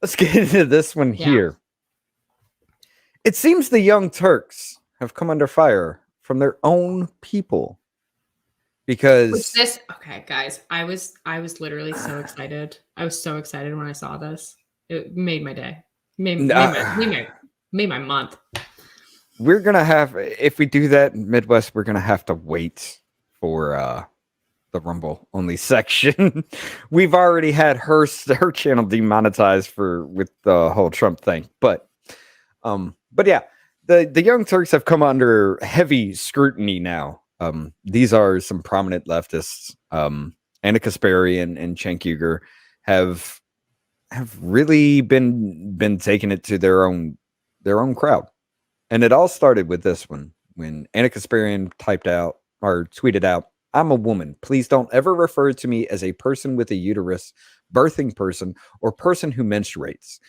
let's get into this one Yeah. here. It seems the Young Turks have come under fire from their own people because Okay, guys, I was literally so excited. I was so excited when I saw this. It made my day. Made my month. We're gonna have, if we do that in Midwest, we're gonna have to wait for the Rumble only section. We've already had her channel demonetized with the whole Trump thing, but yeah, the Young Turks have come under heavy scrutiny now. These are some prominent leftists. Anna Kasparian and Cenk have really been taking it to their own crowd. And it all started with this one when Anna Kasparian tweeted out, "I'm a woman. Please don't ever refer to me as a person with a uterus, birthing person, or person who menstruates.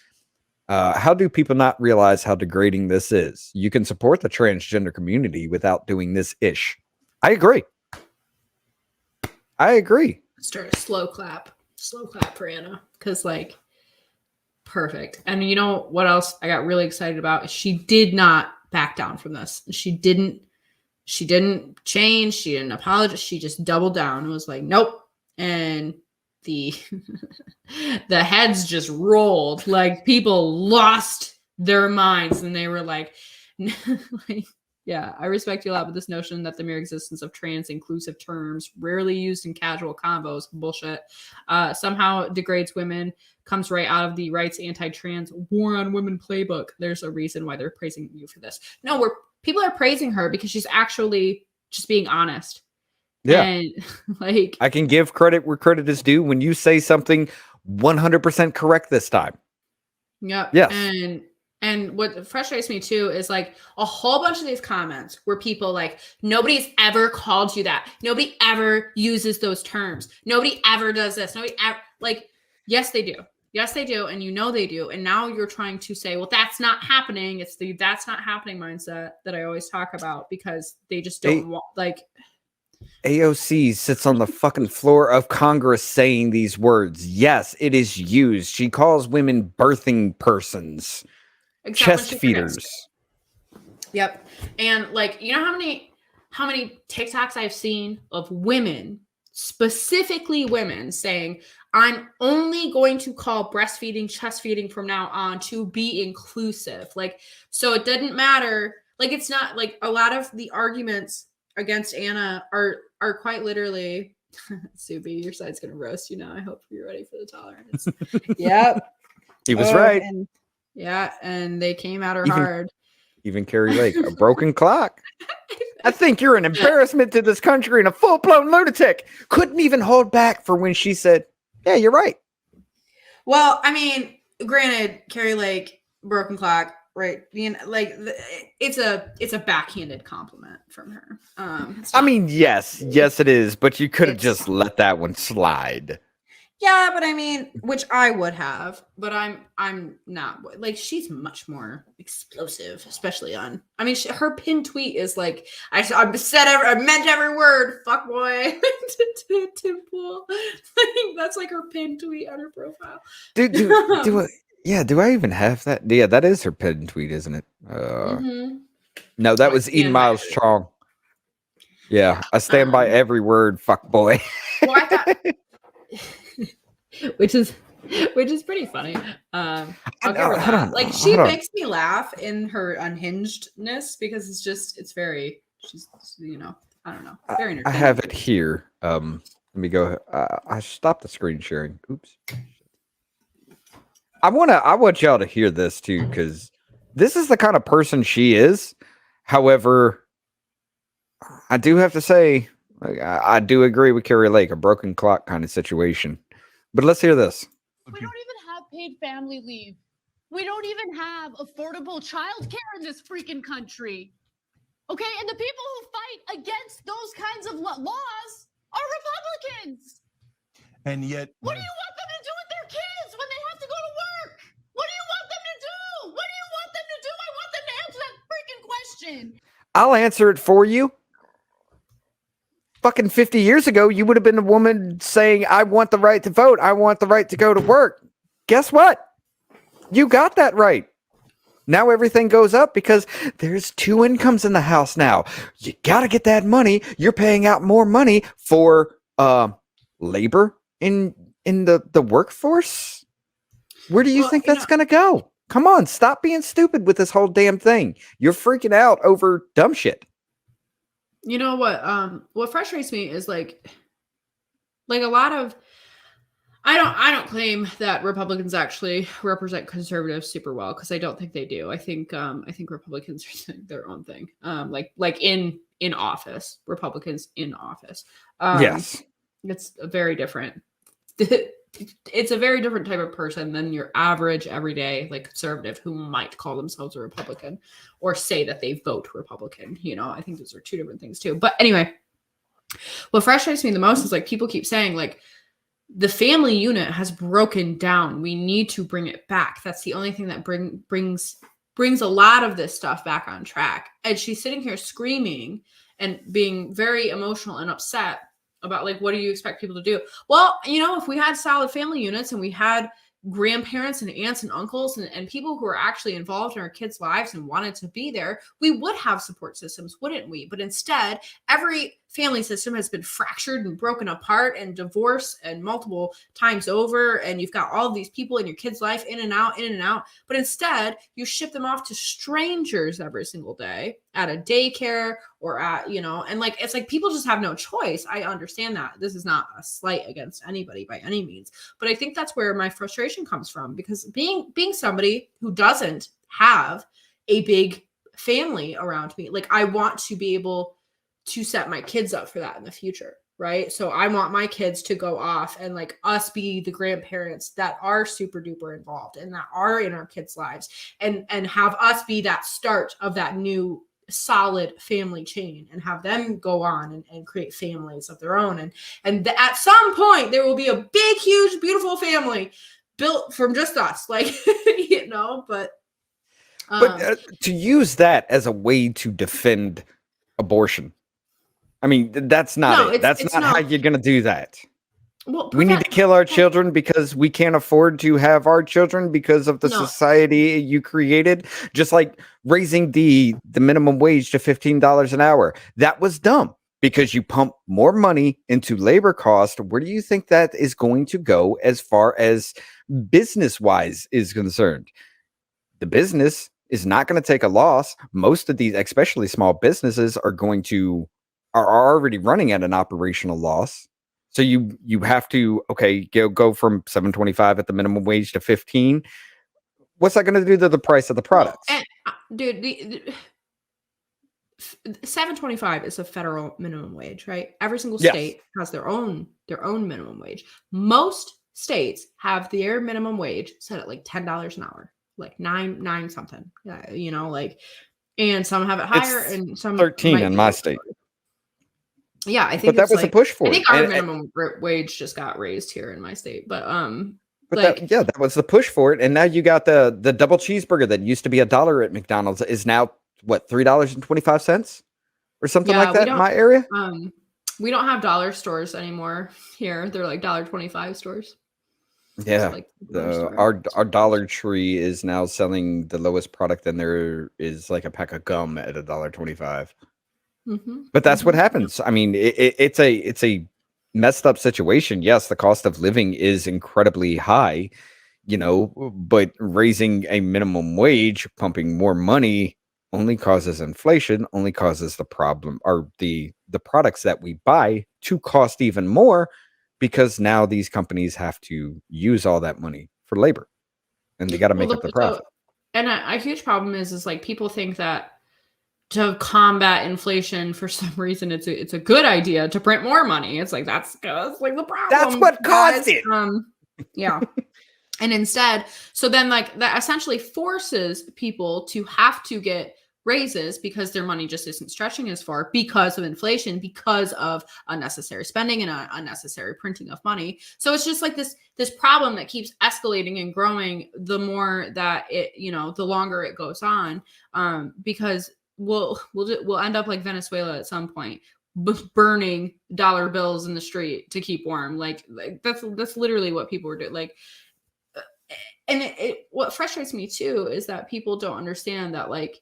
How do people not realize how degrading this is? You can support the transgender community without doing this ish." I agree. Start a slow clap for Anna, because perfect. And you know what else I got really excited about? She did not back down from this. She didn't change. She didn't apologize. She just doubled down and was like, nope. And the the heads just rolled. Like, people lost their minds, and they were like, yeah, I respect you a lot, but this notion that the mere existence of trans inclusive terms, rarely used in casual combos, bullshit, somehow degrades women, comes right out of the rights anti-trans war on women playbook. There's a reason why they're praising you for this. No, people are praising her because she's actually just being honest. Yeah. And I can give credit where credit is due. When you say something 100% correct this time. Yep. Yes. And what frustrates me too is a whole bunch of these comments where people nobody's ever called you that. Nobody ever uses those terms. Nobody ever does this. Nobody ever, yes, they do. Yes, they do. And they do. And now you're trying to say, well, that's not happening. It's the that's not happening mindset that I always talk about, because they just don't want, AOC sits on the fucking floor of Congress saying these words. Yes, it is used. She calls women birthing persons. Chest feeders. Yep. And you know how many TikToks I've seen of women, specifically women, saying, I'm only going to call breastfeeding chest feeding from now on to be inclusive. So it didn't matter. It's not a lot of the arguments against Anna are quite literally, Subi, your side's gonna roast you now. I hope you're ready for the tolerance. Yep. He was right. And they came at her hard. Even Carrie Lake, a broken clock. I think you're an embarrassment to this country and a full-blown lunatic. Couldn't even hold back for when she said, yeah, you're right. Well, I mean, granted, Carrie Lake, broken clock, right? It's a backhanded compliment from her. I mean, yes, it is, but you could have just let that one slide. Yeah, but I mean, which I would have, but I'm not. She's much more explosive, especially on. I mean, her pinned tweet is I meant every word, fuck boy, to Tim Pool. That's her pinned tweet on her profile. Do I even have that? Yeah, that is her pinned tweet, isn't it? No, that was Eden Miles Chong. Yeah, I stand by every word, fuck boy. Well, I thought. Which is pretty funny. I'll give her that. She makes me laugh in her unhingedness, because it's very, she's, I don't know, very entertaining. I have it here. Let me go. I stopped the screen sharing. Oops. I want y'all to hear this too, because this is the kind of person she is. However, I do have to say, I do agree with Carrie Lake, a broken clock kind of situation. But let's hear this. We don't even have paid family leave. We don't even have affordable childcare in this freaking country. Okay, and the people who fight against those kinds of laws are Republicans. And yet, what do you want them to do with their kids when they have to go to work? What do you want them to do? What do you want them to do? I want them to answer that freaking question. I'll answer it for you. Fucking 50 years ago, you would have been a woman saying, I want the right to vote. I want the right to go to work. Guess what? You got that right. Now everything goes up because there's two incomes in the house now. You got to get that money. You're paying out more money for labor in the workforce. Where do you think that's going to go? Come on, stop being stupid with this whole damn thing. You're freaking out over dumb shit. You know what frustrates me is like a lot of I don't claim that Republicans actually represent conservatives super well, because I don't think they do. I think Republicans are doing their own thing. Like in office, Republicans in office. Yes. It's a very different it's a very different type of person than your average everyday like conservative who might call themselves a Republican or say that they vote Republican. You know, I think those are two different things too. But anyway, what frustrates me the most is like people keep saying like the family unit has broken down. We need to bring it back. That's the only thing that brings a lot of this stuff back on track. And she's sitting here screaming and being very emotional and upset about like, what do you expect people to do? Well, you know, if we had solid family units and we had grandparents and aunts and uncles and people who are actually involved in our kids' lives and wanted to be there, we would have support systems, wouldn't we? But instead, every family system has been fractured and broken apart and divorced and multiple times over. And you've got all of these people in your kid's life in and out. But instead, you ship them off to strangers every single day at a daycare or at, you know, and like, it's like people just have no choice. I understand that. This is not a slight against anybody by any means. But I think that's where my frustration comes from, because being somebody who doesn't have a big family around me, like I want to be able to set my kids up for that in the future, right? So I want my kids to go off and like us be the grandparents that are super duper involved and that are in our kids' lives, and have us be that start of that new solid family chain, and have them go on and create families of their own. And at some point there will be a big, huge, beautiful family built from just us, like, you know, but to use that as a way to defend abortion, I mean, that's not it. That's not how you're going to do that. Well, we need to kill our children because we can't afford to have our children because of the society you created. Just like raising the minimum wage to $15 an hour. That was dumb because you pump more money into labor cost. Where do you think that is going to go as far as business-wise is concerned? The business is not going to take a loss. Most of these, especially small businesses, are already running at an operational loss. So you have to, go from $7.25 at the minimum wage to $15. What's that going to do to the price of the products? Well, dude, the $7.25 is a federal minimum wage, right? Every single state has their own minimum wage. Most states have their minimum wage set at like $10 an hour, like nine something. You know, like, and some have it higher, and some 13 in my state. Yeah, I think that was like, a push for it. I think our minimum wage just got raised here in my state, but that was the push for it. And now you got the double cheeseburger that used to be $1 at McDonald's is now what, $3.25 or something like that in my area. We don't have dollar stores anymore here. They're like $1.25 stores. Yeah, our Dollar Tree is now selling the lowest product, and there is like a pack of gum at $1.25. Mm-hmm. But that's what happens. I mean, it's a messed up situation. Yes, the cost of living is incredibly high, you know, but raising a minimum wage, pumping more money, only causes inflation, only causes the problem, or the products that we buy to cost even more, because now these companies have to use all that money for labor, and they got to make up the profit. And a huge problem is like people think that to combat inflation, for some reason, it's a good idea to print more money. It's like that's like the problem. That's what caused it. Yeah. And instead, so then like that essentially forces people to have to get raises because their money just isn't stretching as far because of inflation, because of unnecessary spending and unnecessary printing of money. So it's just like this problem that keeps escalating and growing the more that it, you know, the longer it goes on, because we'll end up like Venezuela at some point, burning dollar bills in the street to keep warm. Like that's literally what people were doing. Like, and what frustrates me too is that people don't understand that, like,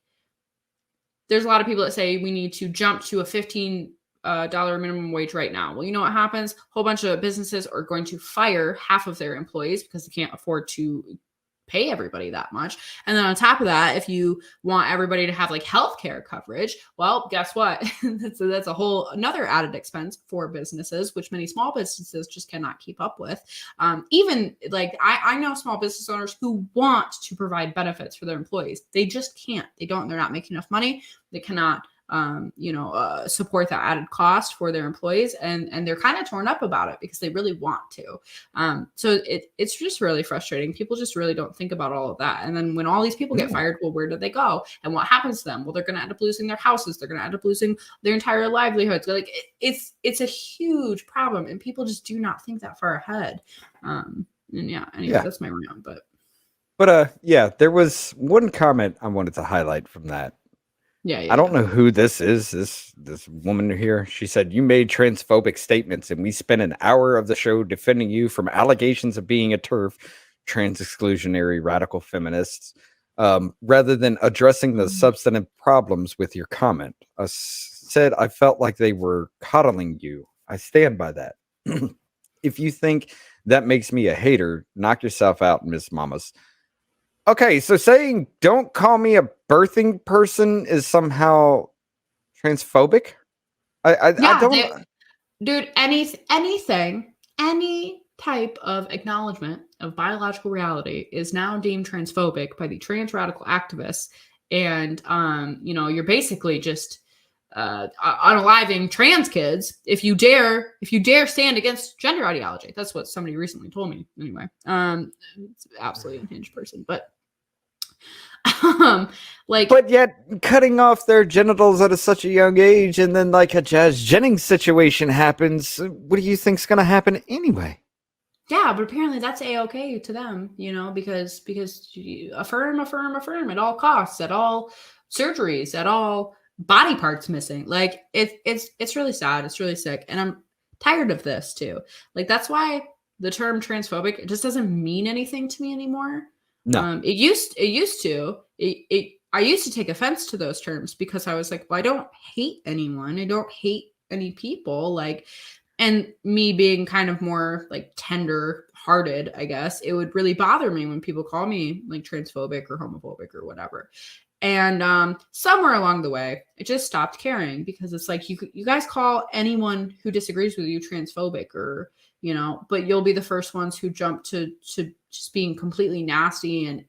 there's a lot of people that say we need to jump to a $15 minimum wage right now. Well, you know what happens? A whole bunch of businesses are going to fire half of their employees because they can't afford to pay everybody that much. And then on top of that, if you want everybody to have like healthcare coverage, well, guess what? that's a whole another added expense for businesses, which many small businesses just cannot keep up with. Even like I know small business owners who want to provide benefits for their employees. They just can't. They're not making enough money. They cannot support that added cost for their employees, and they're kind of torn up about it because they really want to. So it's just really frustrating. People just really don't think about all of that. And then when all these people get fired, well, where do they go? And what happens to them? Well, they're going to end up losing their houses. They're going to end up losing their entire livelihoods. Like it's a huge problem, and people just do not think that far ahead. That's my rant. But yeah, there was one comment I wanted to highlight from that. I don't know who this is, this woman here. She said, you made transphobic statements and we spent an hour of the show defending you from allegations of being a TERF, trans exclusionary radical feminists, rather than addressing the substantive problems with your comment. I said I felt like they were coddling you. I stand by that. If you think that makes me a hater, knock yourself out, Miss Mamas. Okay, so saying don't call me a birthing person is somehow transphobic? I don't... Dude, anything, any type of acknowledgement of biological reality is now deemed transphobic by the trans radical activists. And, you're basically just unaliving trans kids if you dare stand against gender ideology. That's what somebody recently told me. Anyway, it's an absolutely unhinged person, but but yet cutting off their genitals at such a young age, and then like a Jazz Jennings situation happens, what do you think's going to happen anyway? Yeah, but apparently that's a-okay to them, because affirm at all costs, at all surgeries, at all body parts missing. Like it's really sad. It's really sick, and I'm tired of this too. Like that's why the term transphobic, it just doesn't mean anything to me anymore. No, it used to. I used to take offense to those terms because I was like, well, I don't hate anyone. I don't hate any people. Like, and me being kind of more like tender hearted, I guess, it would really bother me when people call me like transphobic or homophobic or whatever. And somewhere along the way, it just stopped caring because it's like you guys call anyone who disagrees with you transphobic, or but you'll be the first ones who jump to just being completely nasty. And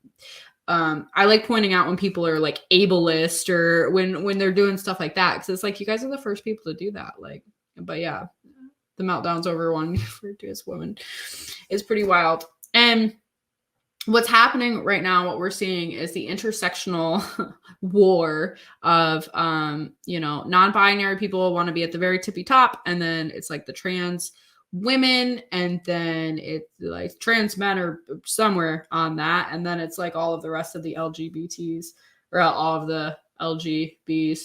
I like pointing out when people are like ableist or when they're doing stuff like that, because it's like you guys are the first people to do that. Like, but yeah, the meltdowns over one referred to as women is pretty wild. And what's happening right now, what we're seeing is the intersectional war of, non-binary people want to be at the very tippy top. And then it's like the trans women, and then it's like trans men are somewhere on that. And then it's like all of the rest of the LGBTs, or all of the LGBs,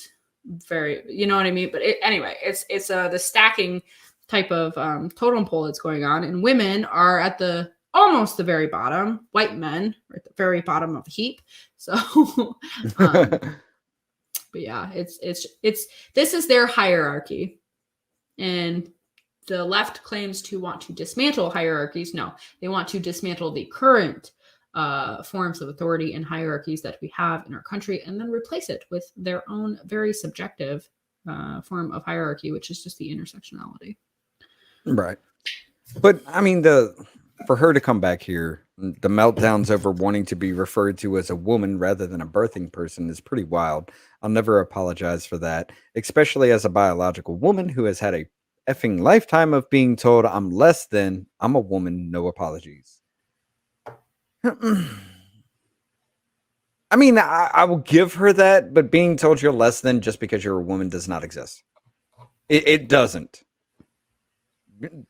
you know what I mean? But anyway, it's the stacking type of totem pole that's going on. And women are at almost the very bottom. White men are at the very bottom of the heap. So, but yeah, it's this is their hierarchy, and the left claims to want to dismantle hierarchies. No, they want to dismantle the current forms of authority and hierarchies that we have in our country, and then replace it with their own very subjective form of hierarchy, which is just the intersectionality. Right. But I mean, for her to come back here, the meltdowns over wanting to be referred to as a woman rather than a birthing person is pretty wild. I'll never apologize for that, especially as a biological woman who has had a effing lifetime of being told I'm less than. I'm a woman, no apologies. I mean, I will give her that, but being told you're less than just because you're a woman does not exist. It doesn't.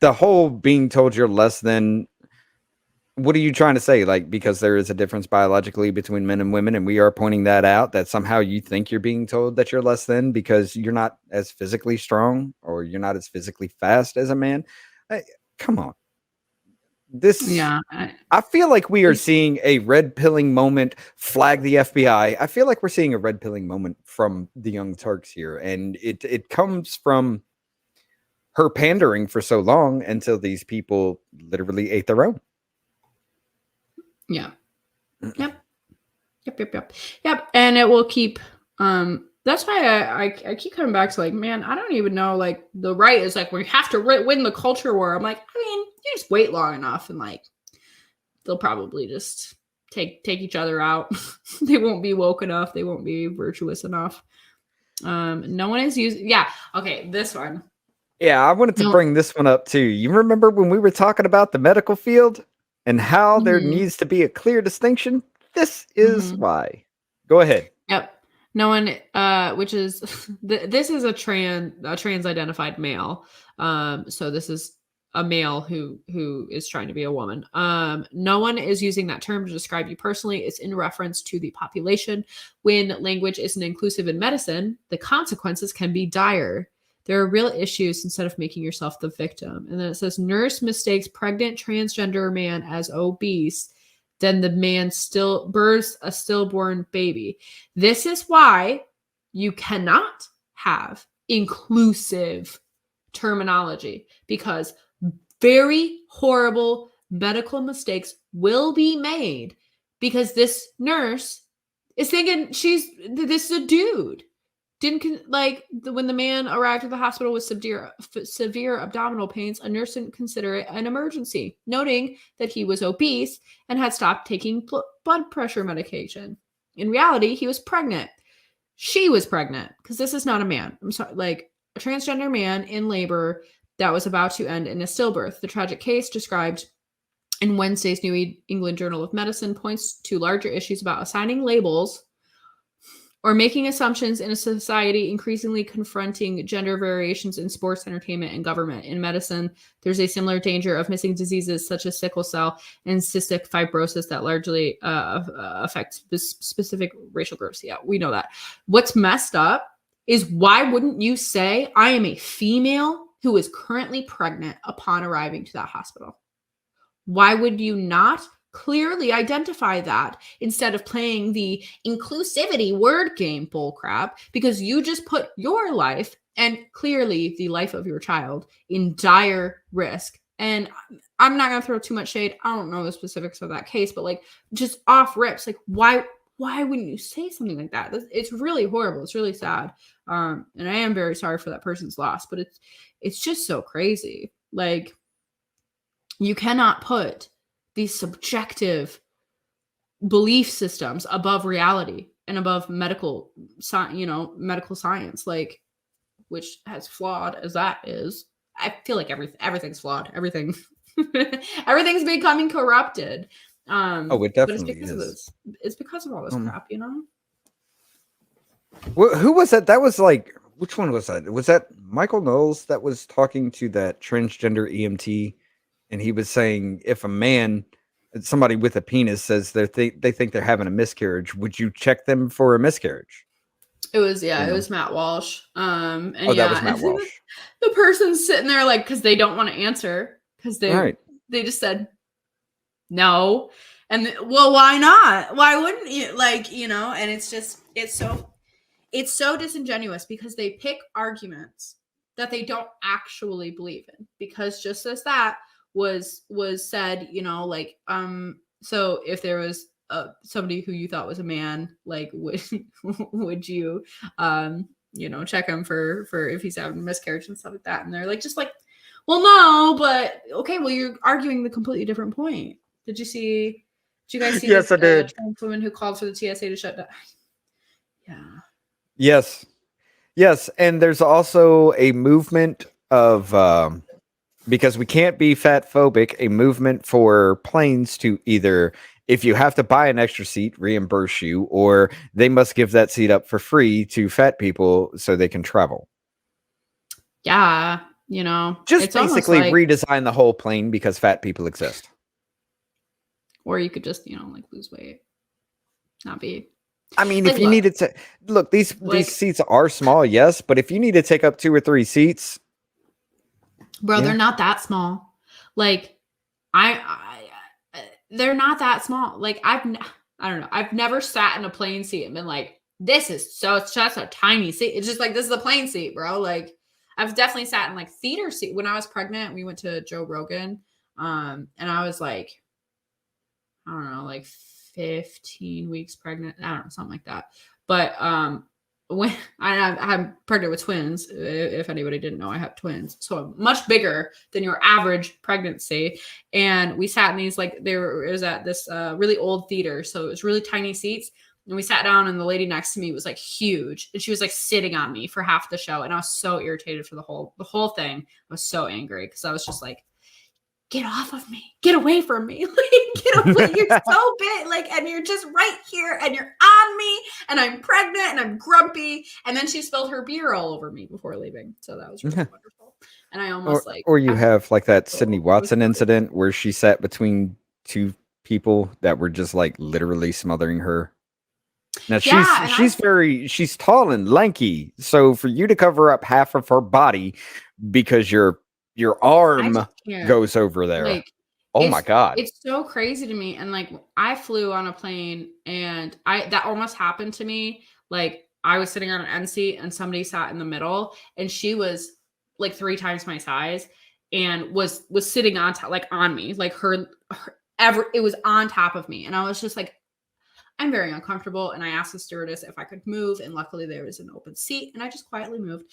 The whole being told you're less than, what are you trying to say? Like, because there is a difference biologically between men and women, and we are pointing that out, that somehow you think you're being told that you're less than because you're not as physically strong or you're not as physically fast as a man? Come on. This, Yeah. I feel like we are seeing a red pilling moment. Flag the FBI. I feel like we're seeing a red pilling moment from the Young Turks here, and it comes from her pandering for so long until these people literally ate their own. Yeah. Yep. And it will keep that's why I keep coming back to like, man, I don't even know, like the right is like, we have to win the culture war. I'm like, I mean, you just wait long enough and like they'll probably just take each other out. They won't be woke enough, they won't be virtuous enough. No one is using okay, this one. Yeah, I wanted to bring this one up too. You remember when we were talking about the medical field and how there needs to be a clear distinction? This is why. Go ahead. Yep. No one, which is this is a trans identified male. So this is a male who is trying to be a woman. No one is using that term to describe you personally. It's in reference to the population. When language isn't inclusive in medicine, the consequences can be dire. There are real issues instead of making yourself the victim. And then it says nurse mistakes pregnant transgender man as obese. Then the man still births a stillborn baby. This is why you cannot have inclusive terminology, because very horrible medical mistakes will be made because this nurse is thinking this is a dude. When the man arrived at the hospital with severe abdominal pains, a nurse didn't consider it an emergency, noting that he was obese and had stopped taking blood pressure medication. In reality, he was pregnant. She was pregnant because this is not a man. I'm sorry, like a transgender man in labor that was about to end in a stillbirth. The tragic case described in Wednesday's New England Journal of Medicine points to larger issues about assigning labels or making assumptions in a society increasingly confronting gender variations in sports, entertainment, and government. In medicine, there's a similar danger of missing diseases such as sickle cell and cystic fibrosis that largely affect specific racial groups. Yeah, we know that. What's messed up is why wouldn't you say, I am a female who is currently pregnant upon arriving to that hospital? Why would you not clearly identify that instead of playing the inclusivity word game bullcrap? Because you just put your life and clearly the life of your child in dire risk. And I'm not going to throw too much shade. I don't know the specifics of that case, but like just off rips, like why wouldn't you say something like that? It's really horrible. It's really sad. And I am very sorry for that person's loss, but it's just so crazy. Like you cannot put these subjective belief systems above reality and above medical science, like, which as flawed as that is. I feel like everything's flawed. Everything's becoming corrupted. It definitely is. It's because of all this crap, you know? Who was that? That was like, which one was that? Was that Michael Knowles that was talking to that transgender EMT? And he was saying, if a man, somebody with a penis says they think they're having a miscarriage, would you check them for a miscarriage? It was, it was Matt Walsh. And that was Matt Walsh. The person's sitting there like, because they don't want to answer, because they just said no. And well, why not? Why wouldn't you? Like, you know, and it's so disingenuous because they pick arguments that they don't actually believe in, because just as that was said, you know, like, so if there was somebody who you thought was a man, like, would you, you know, check him for if he's having a miscarriage and stuff like that? And they're like, just like, well, no, but okay, well, you're arguing the completely different point. Did you guys see? Yes, I did. Trans woman who called for the TSA to shut down. Yeah. Yes, and there's also a movement of because we can't be fat phobic, a movement for planes to either, if you have to buy an extra seat, reimburse you, or they must give that seat up for free to fat people so they can travel. Yeah, you know, just basically redesign the whole plane because fat people exist. Or you could just, you know, like lose weight, not be. I mean, if you needed to look, these seats are small, yes, but if you need to take up 2 or 3 seats, bro, they're not that small. Like, they're not that small. Like I don't know. I've never sat in a plane seat and been like, this is it's just a tiny seat. It's just like, this is a plane seat, bro. Like I've definitely sat in like theater seat. When I was pregnant, we went to Joe Rogan. And I was like, I don't know, like 15 weeks pregnant. I don't know, something like that. But when I'm pregnant with twins, if anybody didn't know, I have twins, so I'm much bigger than your average pregnancy. And we sat in these, like, it was at this really old theater, so it was really tiny seats. And we sat down, and the lady next to me was like huge, and she was like sitting on me for half the show, and I was so irritated for the whole thing. I was so angry because I was just like, get off of me, get away from me, like, get away. You're so big, like, and you're just right here, and you're on me, and I'm pregnant, and I'm grumpy. And then she spilled her beer all over me before leaving, so that was really wonderful. And I almost or you have like that Sydney Watson incident where she sat between two people that were just like literally smothering her. Now she's tall and lanky, so for you to cover up half of her body because your arm goes over there. Like, oh my God. It's so crazy to me. And like, I flew on a plane, and that almost happened to me. Like, I was sitting on an end seat, and somebody sat in the middle, and she was like 3 times my size, and was sitting on top, like on me, like it was on top of me. And I was just like, I'm very uncomfortable. And I asked the stewardess if I could move. And luckily there was an open seat, and I just quietly moved.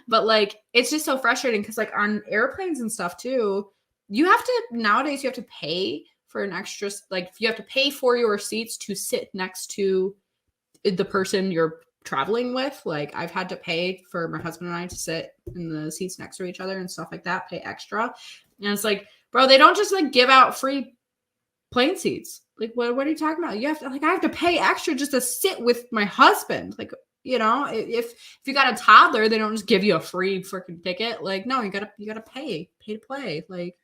But like, it's just so frustrating because like on airplanes and stuff too, nowadays you have to pay for an extra, like you have to pay for your seats to sit next to the person you're traveling with. Like I've had to pay for my husband and I to sit in the seats next to each other and stuff like that, pay extra. And it's like, bro, they don't just like give out free plane seats. Like, what are you talking about? You have to, like, I have to pay extra just to sit with my husband. Like, you know, if you got a toddler, they don't just give you a free freaking ticket. Like, no, you gotta pay to play. Like,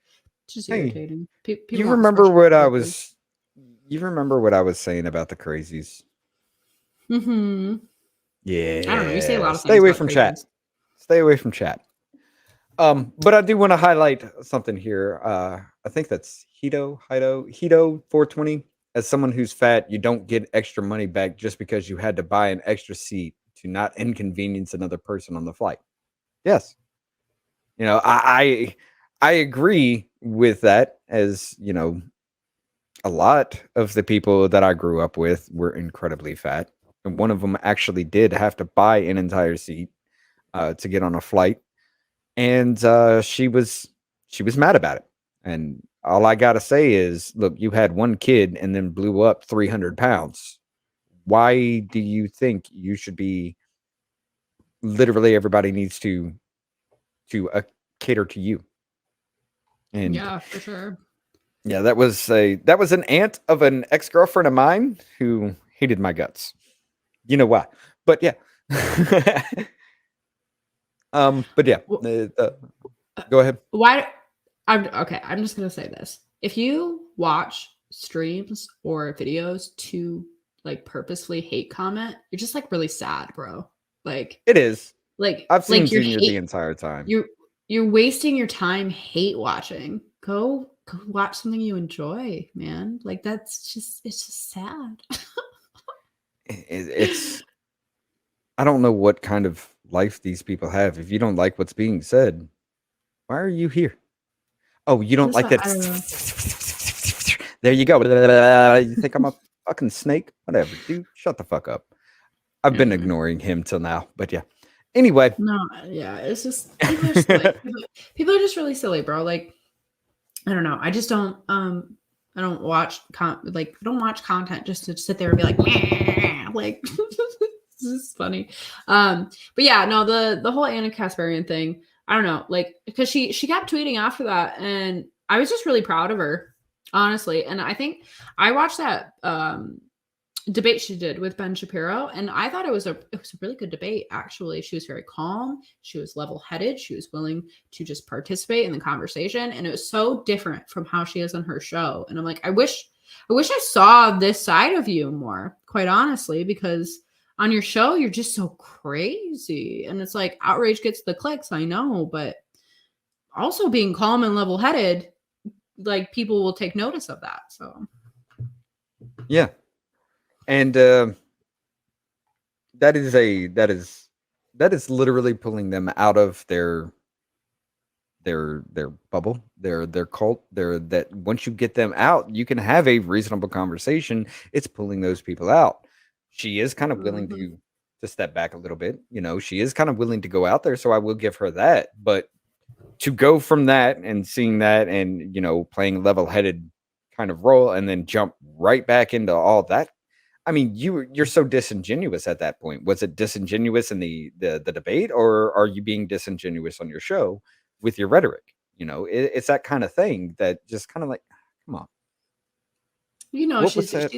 it's just irritating. You remember what I was saying about the crazies? Mm-hmm. Yeah. I don't know. You say a lot of things. Stay away from chat. Stay away from chat. But I do want to highlight something here. I think that's Hito 420. As someone who's fat, you don't get extra money back just because you had to buy an extra seat to not inconvenience another person on the flight. Yes. You know, I agree with that, as, you know, a lot of the people that I grew up with were incredibly fat. And one of them actually did have to buy an entire seat to get on a flight. And she was mad about it. And all I got to say is, look, you had one kid and then blew up 300 pounds. Why do you think you should be, literally everybody needs to cater to you? And yeah, for sure. Yeah, that was an aunt of an ex-girlfriend of mine who hated my guts. You know why? But yeah. But yeah, go ahead. I'm just gonna say this. If you watch streams or videos to like purposefully hate comment, you're just like really sad, bro. Like it is. Like I've seen Junior the entire time. You're wasting your time hate watching. Go watch something you enjoy, man. Like it's just sad. It's I don't know what kind of life these people have. If you don't like what's being said, why are you here? Oh, you don't like that? There you go. You think I'm a fucking snake? Whatever, dude. Shut the fuck up. I've been ignoring him till now, but yeah. Anyway. No, yeah, it's just people are silly. People are just really silly, bro. Like, I don't know. I just don't. I don't watch content just to sit there and be like, meh. Like. This is funny. But yeah, no, the whole Anna Kasparian thing, I don't know, like, because she kept tweeting after that, and I was just really proud of her, honestly. And I think I watched that debate she did with Ben Shapiro, and I thought it was a really good debate, actually. She was very calm, she was level-headed, she was willing to just participate in the conversation, and it was so different from how she is on her show. And I'm like, I wish I saw this side of you more, quite honestly, because on your show, you're just so crazy. And it's like, outrage gets the clicks, I know, but also being calm and level-headed like people will take notice of that. So Yeah. And that is literally pulling them out of their bubble, their cult. That once you get them out, you can have a reasonable conversation. It's pulling those people out. She is kind of willing to step back a little bit. You know, she is kind of willing to go out there, so I will give her that. But to go from that and seeing that and, you know, playing level-headed kind of role and then jump right back into all that, I mean, you're so disingenuous at that point. Was it disingenuous in the debate, or are you being disingenuous on your show with your rhetoric? You know, it's that kind of thing that just kind of like, come on. You know, What was that?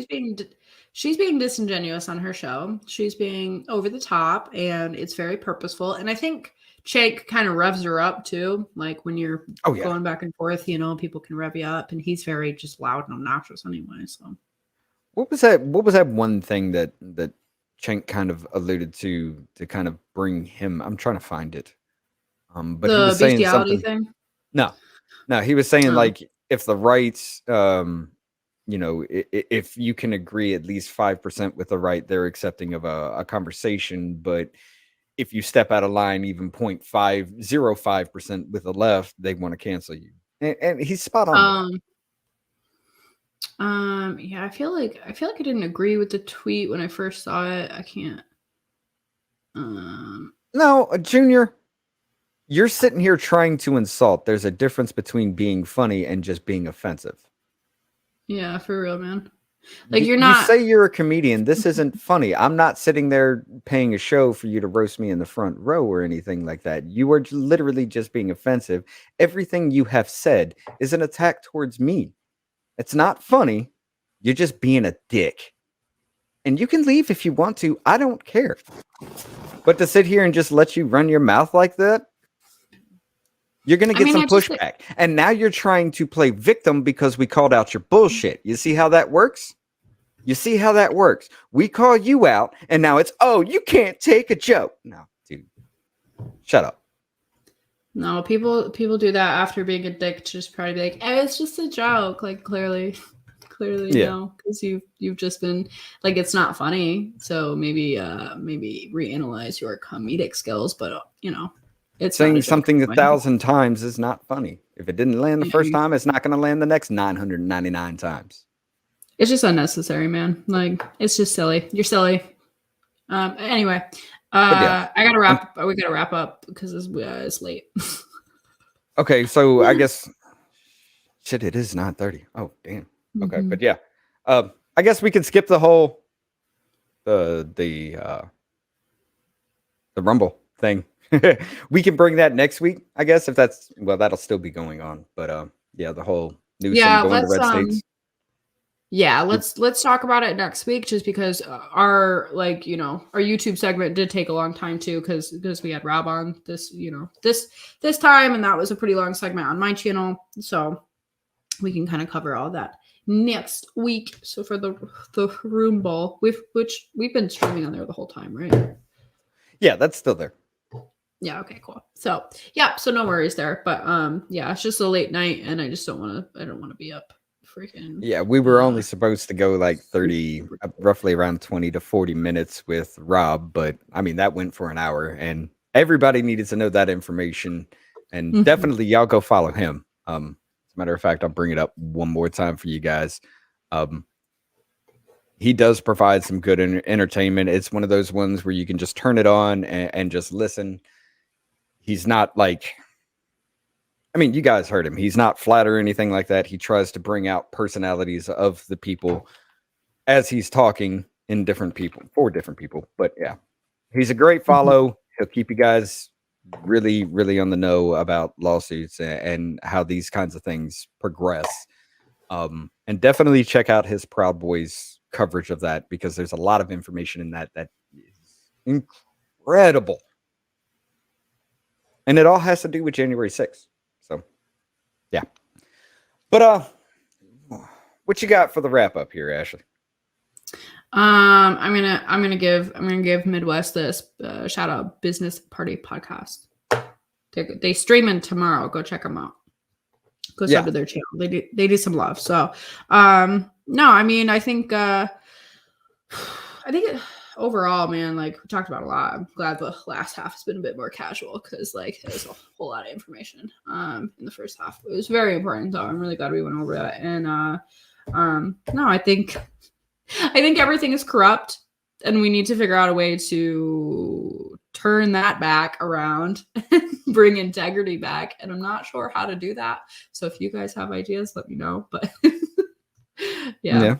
she's being disingenuous on her show. She's being over the top, and it's very purposeful. And I think Cenk kind of revs her up too. Like when you're Oh yeah. going back and forth, you know, people can rev you up, and he's very just loud and obnoxious anyway. So What was that? What was that one thing that Cenk kind of alluded to kind of bring him? I'm trying to find it. But he the was saying bestiality something. thing. No, he was saying Oh. like if the rights, you know, if you can agree at least 5% with the right, they're accepting of a conversation. But if you step out of line, even 0.505% with the left, they want to cancel you. And he's spot on. Yeah, I feel like I didn't agree with the tweet when I first saw it. I can't. No, Junior, you're sitting here trying to insult. There's a difference between being funny and just being offensive. Yeah, for real, man. Like you're not. You say you're a comedian. This isn't funny. I'm not sitting there paying a show for you to roast me in the front row or anything like that. You are literally just being offensive. Everything you have said is an attack towards me. It's not funny. You're just being a dick. And you can leave if you want to. I don't care. But to sit here and just let you run your mouth like that, you're going to get some pushback. And now you're trying to play victim because we called out your bullshit. You see how that works? You see how that works? We call you out, and now it's, oh, you can't take a joke. No, dude. Shut up. No, people do that after being a dick to just probably be like, "Eh, it's just a joke." Like clearly no, because you've just been like, it's not funny. So maybe reanalyze your comedic skills. But you know, it's saying something 1,000 times is not funny. If it didn't land the first time, it's not going to land the next 999 times. It's just unnecessary, man. Like it's just silly. You're silly. Anyway. I gotta wrap. We gotta wrap up because it's late. Okay, so I guess shit. It is 9:30. Oh damn. Okay, but yeah, I guess we can skip the whole the Rumble thing. We can bring that next week, I guess, if that's that'll still be going on. But yeah, the whole news thing going to red states. Yeah, let's talk about it next week, just because our YouTube segment did take a long time too, because we had Rob on this time, and that was a pretty long segment on my channel, so we can kind of cover all that next week. So for the Rumble, which we've been streaming on there the whole time, right? Yeah, that's still there. Yeah, okay, cool. So yeah, so no worries there, but yeah, it's just a late night, and I don't want to be up. Freaking yeah, we were only supposed to go like 30, roughly around 20 to 40 minutes with Rob, but I mean that went for an hour, and everybody needed to know that information, and definitely y'all go follow him. As a matter of fact, I'll bring it up one more time for you guys. He does provide some good entertainment. It's one of those ones where you can just turn it on and just listen. He's not like, I mean, you guys heard him. He's not flat or anything like that. He tries to bring out personalities of the people as he's talking for different people. But yeah, he's a great follow. He'll keep you guys really, really on the know about lawsuits and how these kinds of things progress. And definitely check out his Proud Boys coverage of that, because there's a lot of information in that is incredible. And it all has to do with January 6th. So, yeah. But what you got for the wrap up here, Ashley? I'm gonna give Midwest this shout out. Business Party Podcast. They streaming tomorrow. Go check them out. Go sub to their channel. They do some love. So no, I mean, I think overall, man, like we talked about a lot. I'm glad the last half has been a bit more casual because like there's a whole lot of information in the first half. It was very important though. I'm really glad we went over that. And no, I think everything is corrupt and we need to figure out a way to turn that back around and bring integrity back. And I'm not sure how to do that. So if you guys have ideas, let me know. But yeah.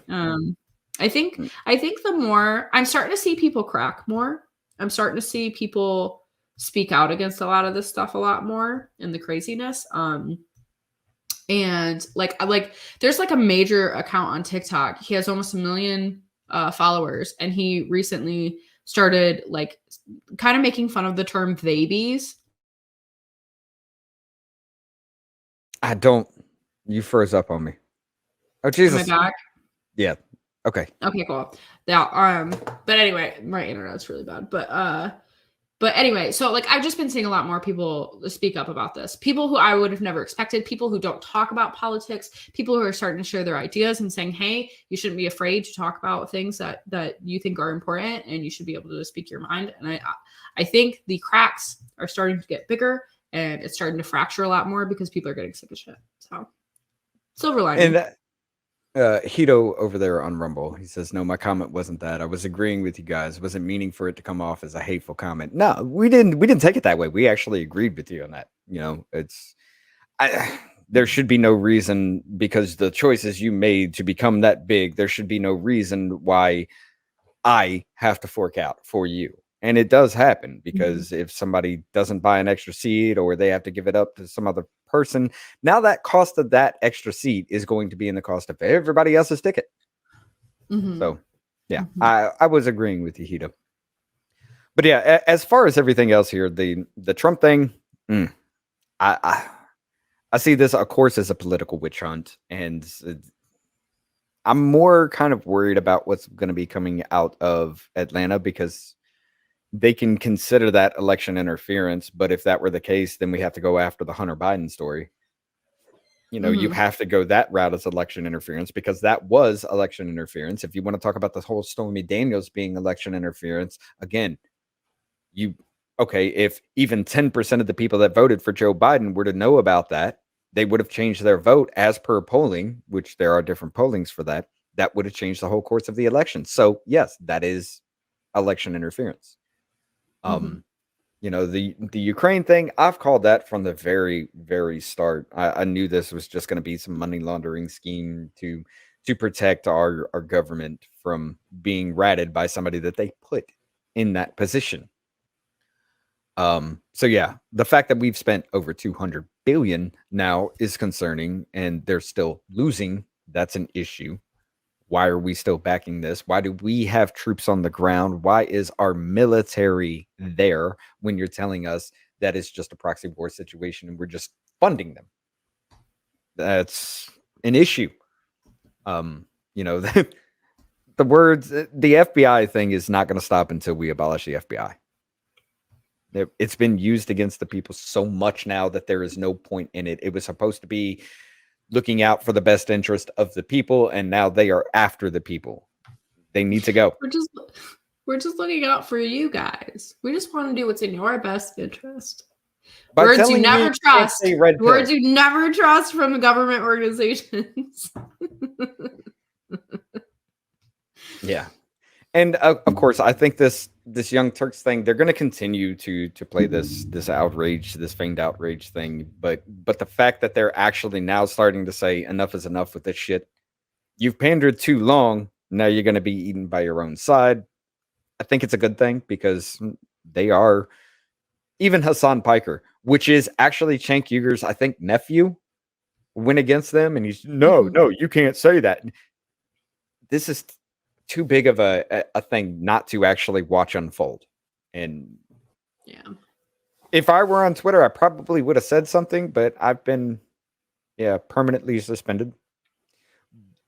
I think the more I'm starting to see people crack more, I'm starting to see people speak out against a lot of this stuff a lot more and the craziness. And like there's like a major account on TikTok. He has almost 1 million followers, and he recently started like kind of making fun of the term "babies." You froze up on me. Oh Jesus! Am I back? Yeah. Okay, cool. Yeah. But anyway, my internet's really bad. But anyway, so like I've just been seeing a lot more people speak up about this. People who I would have never expected, people who don't talk about politics, people who are starting to share their ideas and saying, hey, you shouldn't be afraid to talk about things that you think are important and you should be able to speak your mind. And I think the cracks are starting to get bigger and it's starting to fracture a lot more because people are getting sick of shit. So silver lining. And Hito over there on Rumble, he says, no, my comment wasn't that. I was agreeing with you guys. Wasn't meaning for it to come off as a hateful comment. No, we didn't take it that way. We actually agreed with you on that. You know, there should be no reason, because the choices you made to become that big, there should be no reason why I have to fork out for you. And it does happen because if somebody doesn't buy an extra seat or they have to give it up to some other person, now that cost of that extra seat is going to be in the cost of everybody else's ticket. So, yeah, I was agreeing with you, Hito. But yeah, as far as everything else here, the Trump thing, I see this, of course, as a political witch hunt. And I'm more kind of worried about what's going to be coming out of Atlanta because they can consider that election interference. But if that were the case, then we have to go after the Hunter Biden story. You know, you have to go that route as election interference because that was election interference. If you want to talk about the whole Stormy Daniels being election interference, again, if even 10% of the people that voted for Joe Biden were to know about that, they would have changed their vote as per polling, which there are different pollings for that. That would have changed the whole course of the election. So yes, that is election interference. You know, the Ukraine thing, I've called that from the very, very start. I knew this was just going to be some money laundering scheme to protect our government from being ratted by somebody that they put in that position. So yeah, the fact that we've spent over 200 billion now is concerning, and they're still losing. That's an issue. Why are we still backing this? Why do we have troops on the ground? Why is our military there when you're telling us that it's just a proxy war situation and we're just funding them? That's an issue. You know, the FBI thing is not going to stop until we abolish the FBI. It's been used against the people so much now that there is no point in it. It was supposed to be looking out for the best interest of the people, and now they are after the people. They need to go. We're just looking out for you guys. We just want to do what's in your best interest. By Words you never trust. Words pill. you never trust from government organizations. Yeah. And of course, I think this Young Turks thing, they're going to continue to play this outrage, this feigned outrage thing. But the fact that they're actually now starting to say enough is enough with this shit. You've pandered too long. Now you're going to be eaten by your own side. I think it's a good thing because they are, even Hassan Piker, which is actually Cenk Uyghur's, I think, nephew, went against them. And he's, no, you can't say that. This is too big of a thing not to actually watch unfold. And yeah, if I were on Twitter, I probably would have said something, but I've been permanently suspended.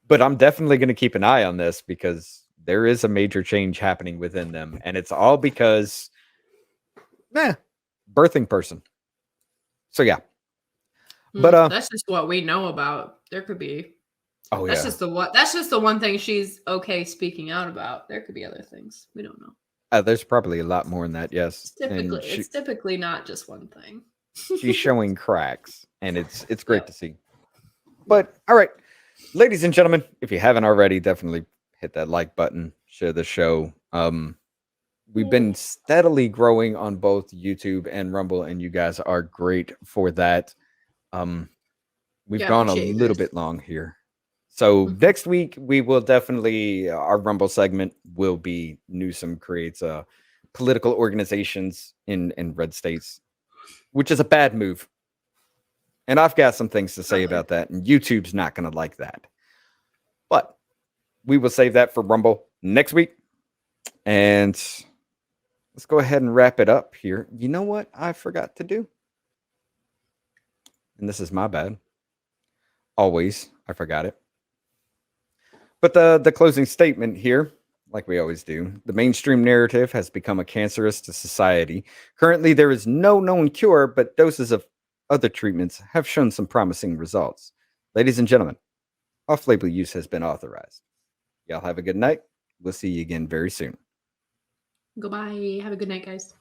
But I'm definitely going to keep an eye on this because there is a major change happening within them, and it's all because birthing person. So yeah. But That's just what we know about. There could be. oh That's yeah, just the what. That's just the one thing she's okay speaking out about. There could be other things we don't know. there's probably a lot more than that. Yes, and It's typically not just one thing. she's showing cracks, and it's great to see. But all right, ladies and gentlemen, if you haven't already, definitely hit that like button, share the show. We've been steadily growing on both YouTube and Rumble, and you guys are great for that. We've Yeah, gone a appreciate you little guys. bit long here. So next week we will definitely our Rumble segment will be Newsom creates political organizations in red states, which is a bad move. And I've got some things to say about that, and YouTube's not going to like that. But we will save that for Rumble next week. And let's go ahead and wrap it up here. You know what I forgot to do? And this is my bad. Always, I forgot it. But the closing statement here, like we always do, the mainstream narrative has become a cancerous to society. Currently, there is no known cure, but doses of other treatments have shown some promising results. Ladies and gentlemen, off-label use has been authorized. Y'all have a good night. We'll see you again very soon. Goodbye. Have a good night, guys.